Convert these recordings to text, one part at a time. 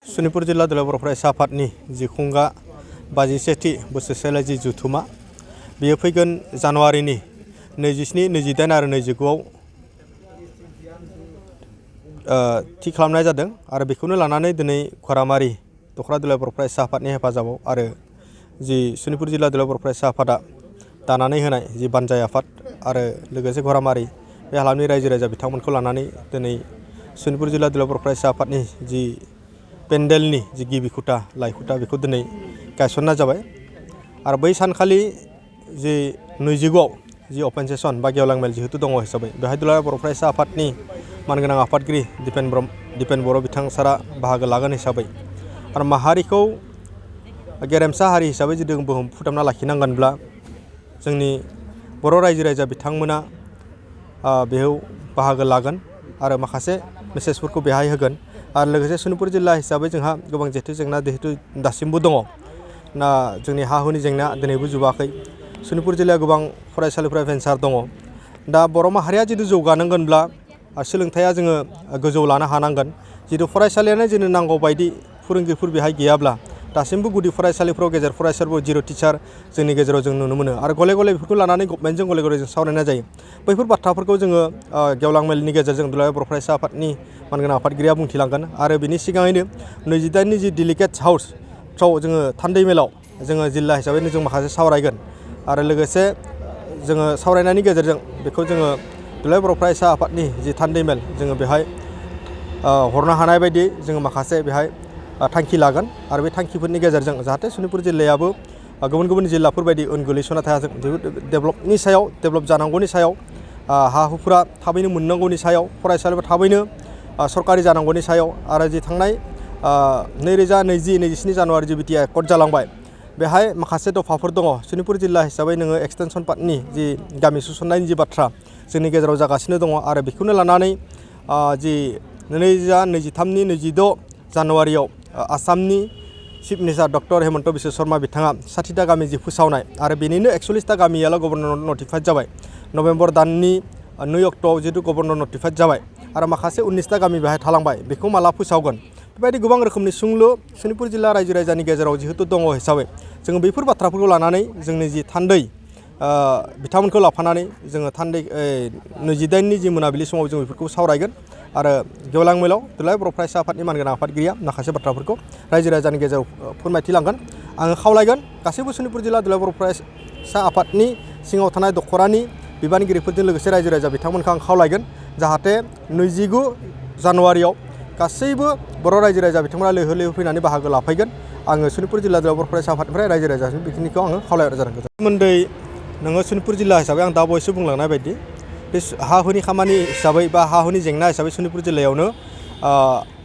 सनितपुर जिल्ला दुलाराय बर' फरायसा आफादनि जि खुंगा 57थि बोसोरसेलाय जि जुथुमा बेयो फैगोन जानुवारिनि 27, 28 आरो 29आव थि खालामनाय जादों आरो बेखौनो लानानै दिनै खरामारि दखरा दुलाराय बर' फरायसा आफादनि हेफाजाबाव आरो जि सनितपुर जिल्ला दुलाराय बर' फरायसा आफादा दानानै होनाय जि बानजाय आफाद आरो लोगोसे खरामारि बे हालामनि रायजो राजा बिथांमोनखौ लानानै दिनै सनितपुर जिल्ला दुलाराय बर' फरायसा आफादनि जि पेन्डेलनि जि गिबि खुथा लाइखुथा बेखौ दिनै गायसननाय जाबाय आरो बै सानखालि जि 29आव जि अपेन सेसन बा गेवलां मेल जिहेतु दङ हिसाबै बेहाय दुलाराय बर' फरायसा आफादनि मानगोनां आफादगिरि दिपेन बर' बिथां सारा बाहागो लागोन हिसाबै आरो माहारिखौ गेरेमसा हारि हिसाबै जुदि बुहुम फोथांना लाखिनांगोनब्ला जोंनि बर' रायजो राजा बिथांमोना बेयाव बाहागो लागोन आरो माखासे मेसेजफोरखौ बेहाय होगोन आरो लोगोसे सनितपुर जिल्ला हिसाबै जोंहा गोबां जेंना जिहेतु दासिमबो दङ ना जोंनि हा हुनि जेंना दिनैबो जोबाखै सनितपुर जिल्लायाव गोबां फरायसालिफोरा भेन्सार दङ दा बर' माहारिया जुदि जौगानांगोनब्ला सोलोंथाइया जोङो गोजौ लानो हानांगोन जितु फरायसालियानो जोंनो नांगौ बायदि फोरोंगिरिफोर बेहाय गैयाब्ला दासिमबो गुदि फरायसालिफोराव गेजेर फरायसालिफोराव जिर' टिचार जोंनि गेजेराव जों नुनो मोनो आरो गले गले बेफोरखौ लानानै गभर्नमेन्टजों गले गले जों सावरायनाय जायो बैफोर बाथ्राफोरखौ जोङो गेवलां मेलनि गेजेरजों दुलाराय बर' फरायसा आफादनि मानगोनां आफादगिरिया बुंथिलांगोन आरो बिनि सिगाङैनो 28नि जि डेलिगेट्स हाउसफ्राव जोङो थान्दै मेलाव जोङो जिल्ला हिसाबै जों माखासे सावरायगोन आरो लोगोसे जोङो सावरायनायनि गेजेरजों बेखौ जोङो दुलाराय बर' फरायसा आफादनि जि थान्दै मेल जोङो बेहाय हरनो हानाय बायदि जोङो माखासे बेहाय थांखि लागोन आरो बे थांखिफोरनि गेजेरजों जाहाथे सनितपुर जिल्लायाबो गुबुन गुबुन जिल्लाफोर बायदि उन गोलैसोना थाया जों डेभेलप जानांगौनि सायाव हा हुफोरा थाबैनो मोननांगौनि सायाव फरायसालिफोरा थाबैनो सरकारि जानांगौनि सायाव आरो जि थांनाय 2020-27 जानुवारि जि बिटिआर एकर्ड जालांबाय बेहाय माखासे दफाफोर दङ सनितपुर जिल्ला हिसाबै नोङो एक्सटेनसन पार्टनि जि गामि सुसननायनि जि बाथ्रा जोंनि गेजेराव जागासिनो दङ आरो बेखौनो लानानै जि 2023नि 26 जानुवारियाव आसामनि chief minister doctor Hemant Biswa Sharma बिथाङा 60टा गामि जि फोसावनाय आरो बेनिनो 41टा गामियाल' गभर्नर नटिफाइड जाबाय नभेम्बर दाननि 2 अक्ट'आव जिहेतु गभर्नर नटिफाइड जाबाय आरो माखासे 19टा गामि बेहाय थालांबाय बेखौ माला फोसावगोन बेबायदि गोबां रोखोमनि सुंलु सनितपुर जिल्ला रायजो राजानि गेजेराव जिहेतु दङ हिसाबै जोङो बेफोर बाथ्राफोरखौ लानानै जोंनि जि थान्दै बिथांमोनखौ लाफानानै जोङो थान्दै 28नि जि मोनाबिलि समाव जों बेफोरखौ सावरायगोन आरो गेवलां मेलाव दुलाराय बर' फरायसा आफादनि मानगोनां आफादगिरिया माखासे बाथ्राफोरखौ रायजो राजानि गेजेराव फोरमायथिलांगोन आङो खावलायगोन गासैबो सनितपुर जिल्ला दुलाराय बर' फरायसा आफादनि सिङाव थानाय दखरानि बिबानगिरिफोरजों लोगोसे रायजो राजा बिथांमोनखौ आं खावलायगोन जाहाथे 29 जानुवारियाव गासैबो बर' रायजो राजा बिथांमोना लैहोर लैहोर फैनानै बाहागो लाफैगोन आङो सनितपुर जिल्ला दुलाराय बर' फरायसा आफादनिफ्राय रायजो राजासिम बेखिनिखौ आङो खावलायहरनाय जादों सोमोन्दै नोङो सनितपुर जिल्ला हिसाबै आं दा बावैसो बुंलांनाय बायदि बे हा हुनि खामानि हिसाबै बा हा हुनि जेंना हिसाबै सनितपुर जिल्लायावनो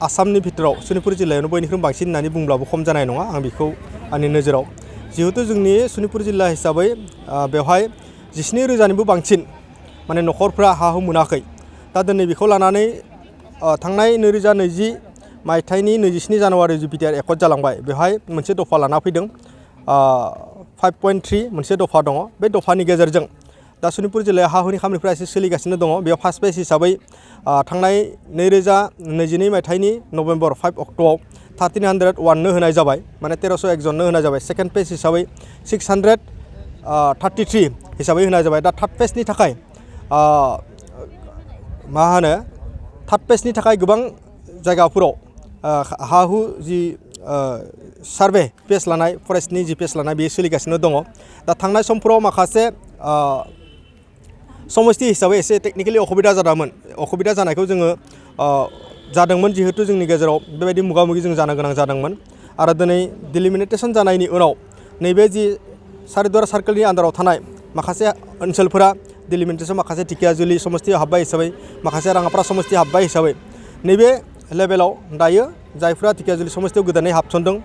आसामनि भितराव सनितपुर जिल्लायावनो बयनिख्रुइ बांसिन होननानै बुंब्लाबो खम जानाय नङा आं बेखौ आंनि नोजोराव जिहेतु जोंनि सनितपुर जिल्ला हिसाबै बेवहाय 19,000निबो बांसिन माने न'खरफ्रा हा हु मोनाखै दा दिनै बेखौ लानानै थांनाय 2020 मायथाइनि 27 जानुवारि जि बिटिआर एकर्ड जालांबाय बेवहाय मोनसे दफा लाना फैदों 5.3 मोनसे दफा दङ बे दफानि गेजेरजों दा सनितपुर जिल्लायाव हा हुनि खामानिफ्रा एसे सोलिगासिनो दङ बेयाव फार्स्ट फेज हिसाबै थांनाय 2022 मायथाइनि नभेम्बर 5 अक्ट'आव 1301नो होनाय जाबाय माने 1301 जननो होनाय जाबाय सेकेन्ड फेज हिसाबै 633 हिसाबै होनाय जाबाय दा थार्ड फेजनि थाखाय थार्ड फेजनि थाखाय गोबां जायगाफोराव हा हु जि सार्भे पेज लानाय फरेस्टनि जि पेज लानाय बेयो सोलिगासिनो दङ दा थांनाय समफोराव माखासे समस्ति हिसाबै एसे टेकनिकेलि असुबिदा जानायखौ जोङो जादोंमोन जिहेतु जोंनि गेजेराव बेबायदि मोगा मोगि जों जानो गोनां जादोंमोन आरो दिनै डिलिमिटेसन जानायनि उनाव नैबे जि सारिदुवार सार्कोलनि आन्दाराव थानाय माखासे ओनसोलफोरा डिलिमिटेसन माखासे ढेकियाजुलि समस्तियाव हाबबाय हिसाबै माखासे राङापारा समस्ति हाबबाय हिसाबै नैबे लेभेलाव दायो जायफ्रा ढेकियाजुलि समस्तियाव गोदानै हाबसनदों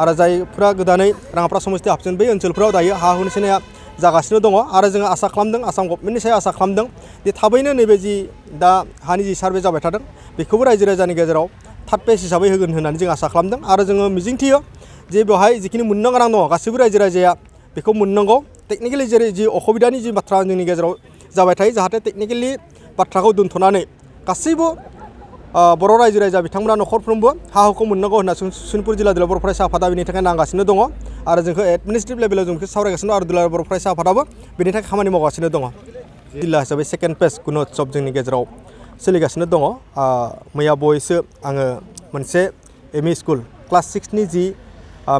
आरो जायफ्रा गोदानै राङापारा समस्तियाव हाबसनदों बै ओनसोलफोराव दायो हा हुनि सेनाया जागासिनो दङ आरो जोङो आसा खालामदों आसाम गभर्नमेन्टनि सायाव आसा खालामदों जे थाबैनो नैबे जि दा हानि जि सार्भे जाबाय थादों बेखौबो रायजो राजानि गेजेराव थार्ड फेज हिसाबै होगोन होननानै जों आसा खालामदों आरो जोङो मिजिंथियो जे बेवहाय जिखिनि मोननो गोनां दङ गासैबो रायजो राजाया बेखौ मोननांगौ टेकनिकेलि जेरै जि असुबिदानि जि बाथ्रा जोंनि गेजेराव जाबाय थायो जाहाथे टेकनिकेलि बाथ्राखौ दोनथ'नानै गासैबो बर' रायजो राजा बिथांमोना न'खरफ्रोमबो हा हुखौ मोननांगौ होनना सनितपुर जिल्ला दुलाराय बर' फरायसा आफादा बेनि थाखाय नांगासिनो दङ आरो जोंखौ एडमिनिस्ट्रेटिभ लेभेलाव जों बेखौ सावरायगासिनो दं आरो दुलाराय बर' फरायसा आफादाबो बेनि थाखाय खामानि मावगासिनो दङ जिल्ला हिसाबै सेकेन्ड फेज गुणोत्सव जोंनि गेजेराव सोलिगासिनो दङ मैया बावैसो आङो मोनसे एमइ स्कुल क्लास 6 नि जि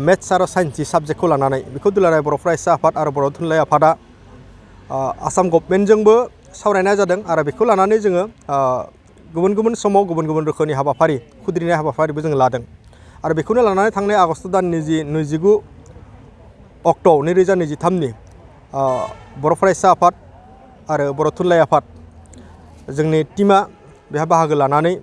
मेथ्स आरो साइन्स जि साबजेक्टखौ लानानै बेखौ दुलाराय बर' फरायसा आफाद आरो बर' थुनलाइ आफादा आसाम गभर्नमेन्टजोंबो सावरायनाय जादों आरो बेखौ लानानै जोङो गुबुन गुबुन समाव गुबुन गुबुन रोखोमनि हाबाफारि खुद्रिनाय हाबाफारिबो जों लादों आरो बेखौनो लानानै थांनाय आगस्ट दाननि जि 29 अक्ट' 2023नि बर' फरायसा आफाद आरो बर' थुनलाइ आफाद जोंनि टीमा बेहा बाहागो लानानै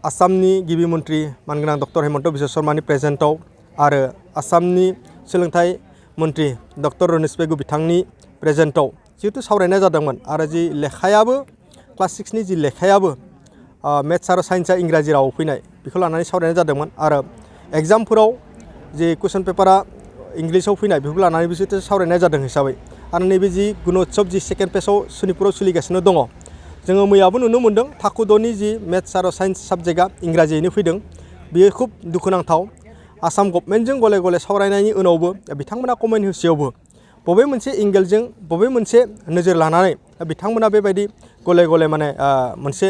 आसामनि गिबि मन्त्रि मानगोनां डक्टर हेमन्त बिश्व शर्मानि प्रेजेन्टआव आरो आसामनि सोलोंथाइ मन्त्रि डक्टर रनेश पेगु बिथांनि प्रेजेन्टआव जिहेतु सावरायनाय जादोंमोन आरो जि लेखायाबो क्लास 6 नि जि लेखायाबो मेथ्स आरो साइन्सआ इंराजि रावाव फैनाय बेखौ लानानै सावरायनाय जादोंमोन आरो एग्जामफोराव जि कुइसन पेपारा इंलिसाव फैनाय बेखौ लानानै बिसोर सावरायनाय जादों हिसाबै आरो नैबे जि गुणोत्सव जि सेकेन्ड फेजआव सनितपुराव सोलिगासिनो दङ जोङो मैयाबो नुनो मोन्दों थाखो 6नि जि मेथ्स आरो साइन्स साबजेक्टआ इंराजियैनो फैदों बेयो खुब दुखुनांथाव आसाम गभर्नमेन्टजों गले गले सावरायनायनि उनावबो बिथांमोना कमेन्ट होसेयावबो बबे मोनसे एंगेलजों बबे मोनसे नोजोर लानानै बिथांमोना बेबायदि गले गले माने मोनसे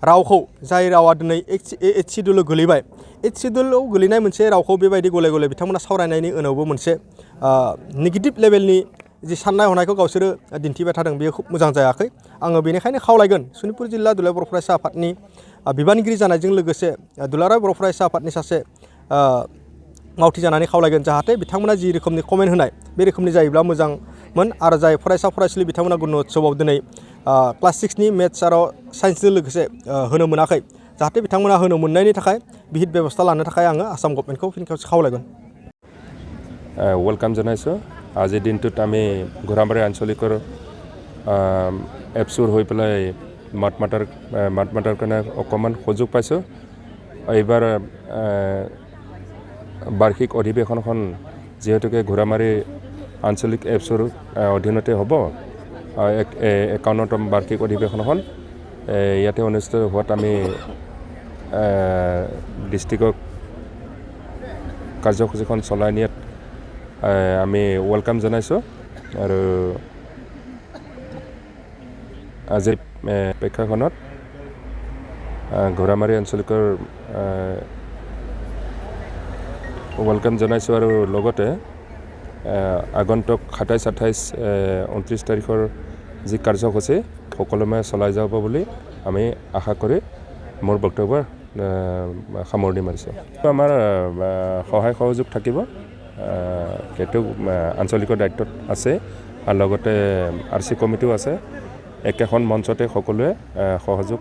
रावखौ जाय रावा दिनै 8 शिड्युलाव गोलैबाय 8 शिड्युलाव गोलैनाय मोनसे रावखौ बेबायदि गले गले बिथांमोना सावरायनायनि उनावबो मोनसे नेगेटिभ लेभेलनि जि साननाय हनायखौ गावसोरो दिन्थिबाय थादों बेयो खुब मोजां जायाखै आङो बेनिखायनो खावलायगोन सनितपुर जिल्ला दुलाराय बर' फरायसा आफादनि बिबानगिरि जानायजों लोगोसे दुलाराय बर' फरायसा आफादनि सासे मावथि जानानै खावलायगोन जाहाथे बिथांमोना जि रोखोमनि कमेन्ट होनाय बे रोखोमनि जायोब्ला मोजांमोन आरो जाय फरायसा फरायसुलि बिथांमोना गुणोत्सवआव दिनै क्लास 6 नि मेथ्स आरो साइन्सजों लोगोसे होनो मोनाखै जाहाथे बिथांमोना होनो मोननायनि थाखाय बिहित बेबस्था लानो थाखाय आङो आसाम गभर्नमेन्टखौ फिन खेबसे खावलायगोन वेलकाम जानायसो আজিৰ দিনটোত আমি ঘোঁৰামাৰী আঞ্চলিকৰ এপছুৰ হৈ পেলাই মাত মাতাৰ কাৰণে অকণমান সুযোগ পাইছোঁ এইবাৰ বাৰ্ষিক অধিৱেশনখন যিহেতুকে ঘোঁৰামাৰী আঞ্চলিক এপছুৰ অধীনতে হ'ব 51তম বাৰ্ষিক অধিৱেশনখন ইয়াতে অনুষ্ঠিত হোৱাত আমি ডিষ্ট্ৰিক্টক কাৰ্যসূচীখন চলাই নিয়াত আমি ওয়েলকাম জানাইছোঁ আৰু আজিৰ প্ৰেক্ষাখনত ঘোঁৰামাৰী আঞ্চলিকৰ ওয়েলকাম জানাইছোঁ আৰু লগতে আগন্তুক 27, 28, 29 তাৰিখৰ যি কাৰ্যসূচী সকলোমে চলাই যাব বুলি আমি আশা কৰি মোৰ বক্তব্য সামৰণি মাৰিছোঁ আমাৰ সহায় সহযোগ থাকিব সেইটো আঞ্চলিকৰ দায়িত্বত আছে আৰু লগতে আৰচি কমিটিও আছে একেখন মঞ্চতে সকলোৱে সহযোগ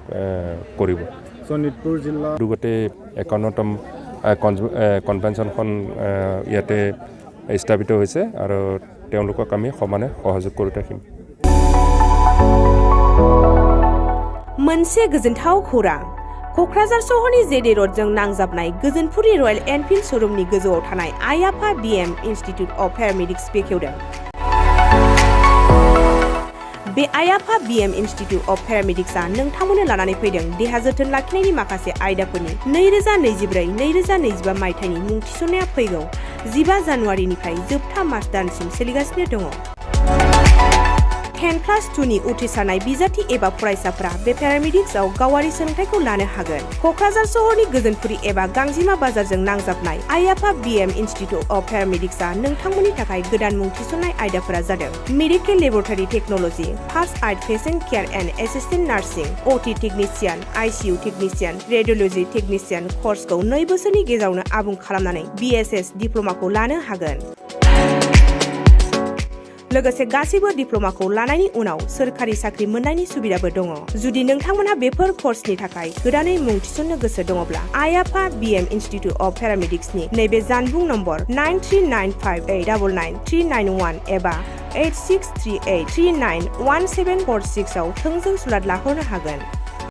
কৰিব শোণিতপুৰ জিলা গোটেই 51তম কনভেনশ্যনখন ইয়াতে স্থাপিত হৈছে আৰু তেওঁলোকক আমি সমানে সহযোগ কৰি থাকিম मोनसे गोजोनथाव खौरां क'क्राझार सहरनि जेडे र'डजों नांजाबनाय गोजोनपुरि रयेल एनफिल्ड श'रुमनि गोजौआव थानाय आयाफा बीएम इन्स्टिट्युट अफ पेरामेडिक्स बेखेवदों बे आयाफा बीएम इन्स्टिट्युट अफ पेरामेडिक्सआ नोंथांमोननो लानानै फैदों देहा जोथोन लाखिनायनि माखासे आयदाफोरनि 2024-2025 मायथाइनि मुं थिसननाया फैगौ 15 जानुवारिनिफ्राय जोबथा मार्च दानसिम सोलिगासिनो दङ 10+2 नि उथ्रिसारनाय बिजाथि एबा फरायसाफोरा बे पेरामेडिक्सआव गावारि सोलोंथाइखौ लानो हागोन क'क्राझार सहरनि गोजोनपुरि एबा गांजिमा बाजारजों नांजाबनाय आयाफा बीएम इन्स्टिट्युट अफ पेरामेडिक्सआ नोंथांमोननि थाखाय गोदान मुं थिसननाय आयदाफोरा जादों medical laboratory technology first aid patient care and assistant nursing OT technician ICU technician radiology technician कर्सखौ 2 बोसोरनि गेजेरावनो आबुं खालामनानै बीएसएस डिप्ल'माखौ लानो हागोन लोगोसे गासैबो डिप्ल'माखौ लानायनि उनाव सोरखारि साख्रि मोननायनि सुबिदाबो दङ जुदि नोंथांमोनहा बेफोर कर्सनि थाखाय गोदानै मुं थिसननो गोसो दङब्ला आयाफा बीएम इन्स्टिट्युट अफ पेरामेडिक्सनि नैबे जानबुं नम्बर 9395899391 एबा 8638391746 आव थोंजों सुलाद लाहरनो हागोन